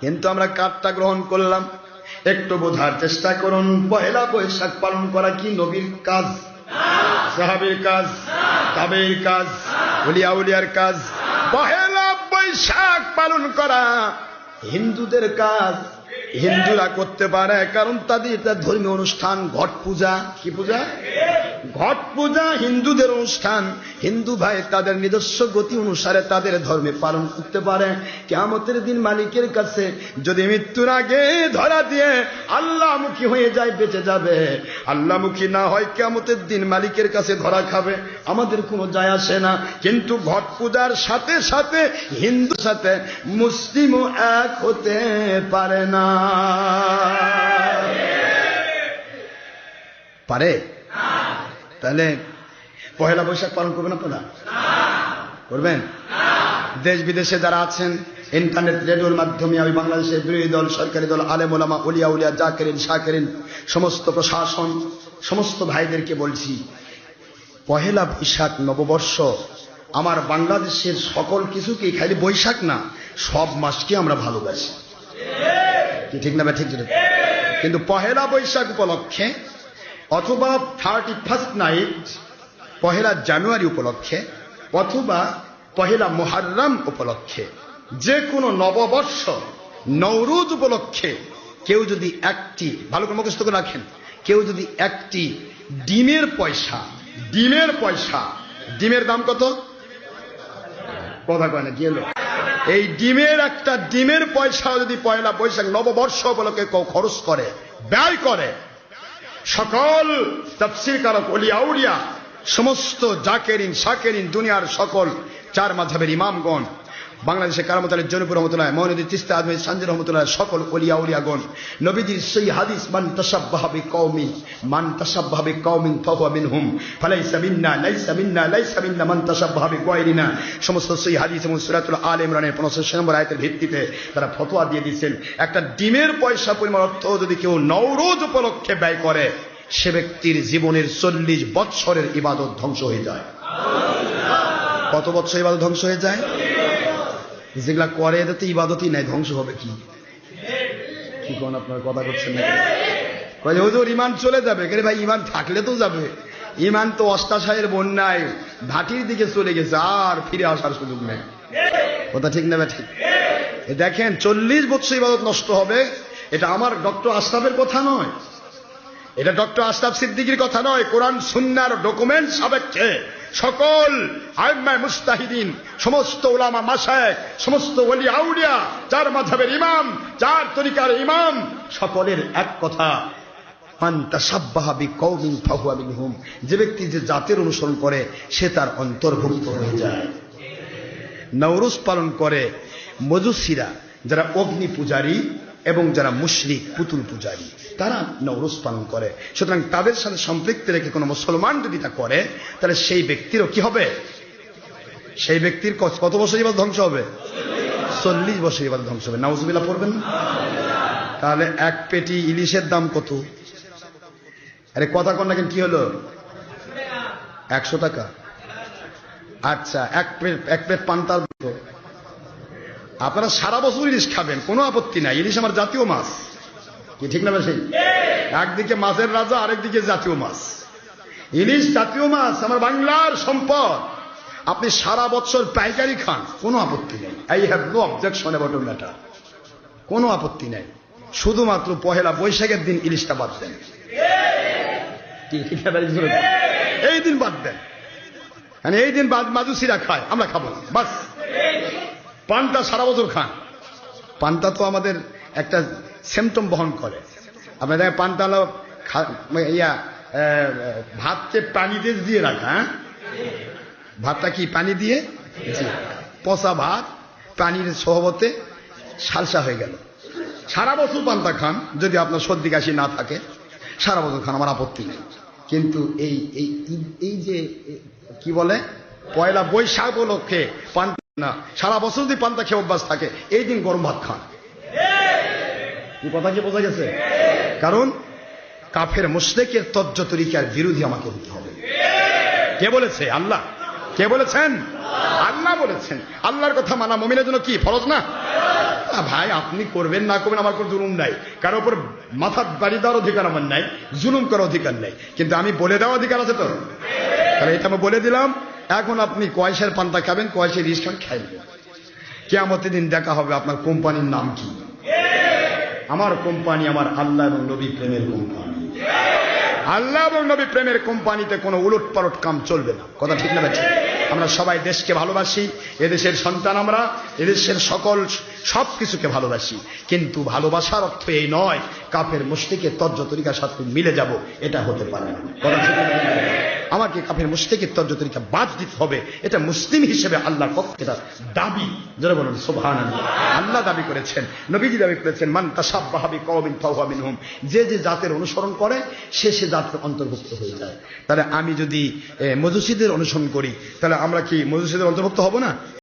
কিন্তু আমরা কাঠটা গ্রহণ করলাম। একটু বোঝার চেষ্টা করুন, পহেলা বৈশাখ পালন করা কি নবীর কাজ, সাহাবীর কাজ, তাবেঈর কাজ, ওলিয়া উলিয়ার কাজ? পহেলা বৈশাখ পালন করা হিন্দুদের কাজ। হিন্দুরা করতে পারে কারণ তাদের ধর্মীয় অনুষ্ঠান ঘট পূজা। কি পূজা? ঘট পূজা হিন্দুদের অনুষ্ঠান। হিন্দু ভাই তাদের নিজস্ব গতি অনুসারে তাদের ধর্মে পালন করতে পারে। কিয়ামতের দিন মালিকের কাছে যদি মৃত্যুর আগে ধরা দিয়ে আল্লাহমুখী হয়ে যায় বেঁচে যাবে, আল্লাহমুখী না হয় কিয়ামতের দিন মালিকের কাছে ধরা খাবে, আমাদের কোনো যায় আসে না। কিন্তু ঘট পূজার সাথে সাথে হিন্দুর সাথে মুসলিমও এক হতে পারে না। পারে? তাহলে পহেলা বৈশাখ পালন করবেন আপনারা? করবেন? দেশ বিদেশে যারা আছেন ইন্টারনেট রেডিওর মাধ্যমে আমি বাংলাদেশের বিরোধী দল, সরকারি দল, আলেম ওলামা, ওলিয়া উলিয়া, জাকিরিন শাকিরিন, সমস্ত প্রশাসন, সমস্ত ভাইদেরকে বলছি, পহেলা বৈশাখ নববর্ষ আমার বাংলাদেশের সকল কিছুকে, খালি বৈশাখ না সব মাসকে আমরা ভালোবাসি। ঠিক না? ঠিক। কিন্তু পহেলা বৈশাখ উপলক্ষে অথবা 31st নাইট পহেলা জানুয়ারি উপলক্ষে অথবা পহেলা মুহররম উপলক্ষে, যে কোনো নববর্ষ নওরোজ উপলক্ষে কেউ যদি একটি, ভালো করে মুখস্থ করে রাখেন, কেউ যদি একটি ডিমের পয়সা, ডিমের দাম কত? কথা কয় না, কি হলো? এই ডিমের একটা ডিমের পয়সা যদি পয়লা বৈশাখ নববর্ষ উপলক্ষে কেউ খরচ করে, ব্যয় করে, সকল তাফসীরকারক, ওলিয়া উলিয়া, সমস্ত জাকিরিন শাকিরিন, দুনিয়ার সকল চার মাযহাবের ইমামগণ, বাংলাদেশে কারামত আলী জয়নুপুর রহমতুল্লাহ, মওলানা তিস্তা আজমি সানজির রহমতুল্লাহ, সকল ওলিয়া উলিয়াগণ নবীজির সেই হাদিস মান তাশাব্বাহা বিকওমিন ফাহুয়া মিনহুম ফালাইসা মিন্না লাইসা মিন্না মান তাশাব্বাহা বিগায়রিনা, সমস্ত সেই হাদিস এবং সূরাতুল আলে ইমরানের 85 নম্বর আয়াতের ভিত্তিতে তারা ফতোয়া দিয়ে দিয়েছেন, একটা ডিমের পয়সা পরিমাণ অর্থ যদি কেউ নওরোজ উপলক্ষে ব্যয় করে, সে ব্যক্তির জীবনের 40 বৎসরের ইবাদত ধ্বংস হয়ে যায়। কত বৎসর ইবাদত ধ্বংস হয়ে যায়? যেগুলা করে এদের তো ইবাদতই নাই, ধ্বংস হবে কি? কি কোন আপনার কথা করছেন না? হুজুর ইমান চলে যাবে। কে ভাই, ইমান থাকলে তো যাবে। ইমান তো অষ্টাশায়ের বন্যায় ভাটির দিকে চলে গেছে, আর ফিরে আসার সুযোগ নেই। কথা ঠিক না? ঠিক। দেখেন 40 বছর ইবাদত নষ্ট হবে, এটা আমার ডক্টর আশরাফের কথা নয়, এটা ডক্টর আশরাফ সিদ্দিকীর কথা নয়, কোরআন সুন্নাহর ডকুমেন্ট সাপেক্ষে সকল আইম্মায়ে মুজতাহিদিন, সমস্ত উলামা মাশায়েখ, সমস্ত ওলি আউলিয়া, চার মাযহাবের ইমাম, চার তরিকার ইমাম, সকলের এক কথা, মান তাশাব্বাহা বিকওমিন ফাহুয়া মিনহুম, যে ব্যক্তি যে জাতের অনুসরণ করে সে তার অন্তর্ভুক্ত হয়ে যায়। নওরোজ পালন করে মজুসিরা, যারা অগ্নি পূজারী এবং যারা মুশরিক পুতুল পূজারী, তারা নওরোজ পালন করে। সুতরাং তাদের সাথে সম্পৃক্ত রেখে কোনো মুসলমান যদি তা করে, তাহলে সেই ব্যক্তিরও কি হবে? সেই ব্যক্তির কত বছর ইবাদত ধ্বংস হবে? 40 বছর ইবাদত ধ্বংস হবে। নাউজুবিল্লাহ পড়বেন। তাহলে এক পেটি ইলিশের দাম কত? আরে কথা কন না কেন, কি হলো? 100 টাকা। আচ্ছা, এক প্লেট পান্তার, আপনারা সারা বছর ইলিশ খাবেন, কোনো আপত্তি নাই, ইলিশ আমার জাতীয় মাছ। কি ঠিক না? সেই একদিকে মাছের রাজা, আরেকদিকে জাতীয় মাছ। ইলিশ জাতীয় মাছ, আমার বাংলার সম্পদ। আপনি সারা বছর পাইকারি খান, কোনো আপত্তি নেই। I have no objection about matter, কোনো আপত্তি নেই। শুধুমাত্র পহেলা বৈশাখের দিন ইলিশটা বাদ দেন। এই দিন বাদ দেন, মানে এই দিন মাজুসিরা খায়, আমরা খাবো না, বাস। পান্তা সারা বছর খান। পান্তা তো আমাদের একটা সিমটম বহন করে। আপনার দেখেন পান্তা হলো ভাতকে পানি দিয়ে রাখা। হ্যাঁ, ভাতটা কি পানি দিয়ে? পচা ভাত পানির সহবতে সালসা হয়ে গেল। সারা বছর পান্তা খান, যদি আপনার সর্দি কাশি না থাকে সারা বছর খান, আমার আপত্তি নেই। কিন্তু এই যে কি বলে পয়লা বৈশাখ উপলক্ষে পান্তা না, সারা বছর যদি পান্তা খেয়ে অভ্যাস থাকে, এই দিন গরম ভাত খান। এই কথা কি বোঝা গেছে? কারণ কাফের মুশরিকের তজ্জ তরিকার বিরোধী আমাকে হতে হবে। কে বলেছে? আল্লাহ। কে বলেছেন? আল্লাহ বলেছেন। আল্লাহর কথা মানা মুমিনের জন্য কি ফরজ না? না ভাই, আপনি করবেন না করবেন আমার কোনো জুলুম নাই, কারো উপর মাথা বাড়ি দেওয়ার অধিকার আমার নাই, জুলুম করার অধিকার নাই, কিন্তু আমি বলে দেওয়ার অধিকার আছে তো। তাহলে এটা আমি বলে দিলাম। এখন আপনি কয়সের পান্তা খাবেন, কয়সের রিস্ক খান, খাইবেন। কিয়ামতের দিন দেখা হবে আপনার কোম্পানির নাম কি। আমার কোম্পানি আমার আল্লাহ এবং নবী প্রেমের কোম্পানি। আল্লাহ এবং নবী প্রেমের কোম্পানিতে কোনো উলট পালট কাম চলবে না। কথা ঠিক না ভাই? আমরা সবাই দেশকে ভালোবাসি, এদেশের সন্তান আমরা, এদেশের সকল সবকিছুকে ভালোবাসি, কিন্তু ভালোবাসার অর্থ এই নয় কাফের মুশরিকের তর্জ তরিকার সাথে মিলে যাব, এটা হতে পারে না। কথা ঠিক না? আমাকে কাফের মুশরিকের তর্জ তরিকা বাদ দিতে হবে, এটা মুসলিম হিসেবে আল্লাহর পক্ষ থেকে দাবি। যারা বলুন সুবহানাল্লাহ। আল্লাহ দাবি করেছেন, নবীজি দাবি করেছেন, মান তাশাব্বাহা বিকওমিন ফাহুয়া মিনহুম, যে যে জাতের অনুসরণ করে সে সে জাতের অন্তর্ভুক্ত হয়ে যায়। তাহলে আমি যদি মজুসিদের অনুসরণ করি, তাহলে আমরা কি মজুসিদের অন্তর্ভুক্ত হব না?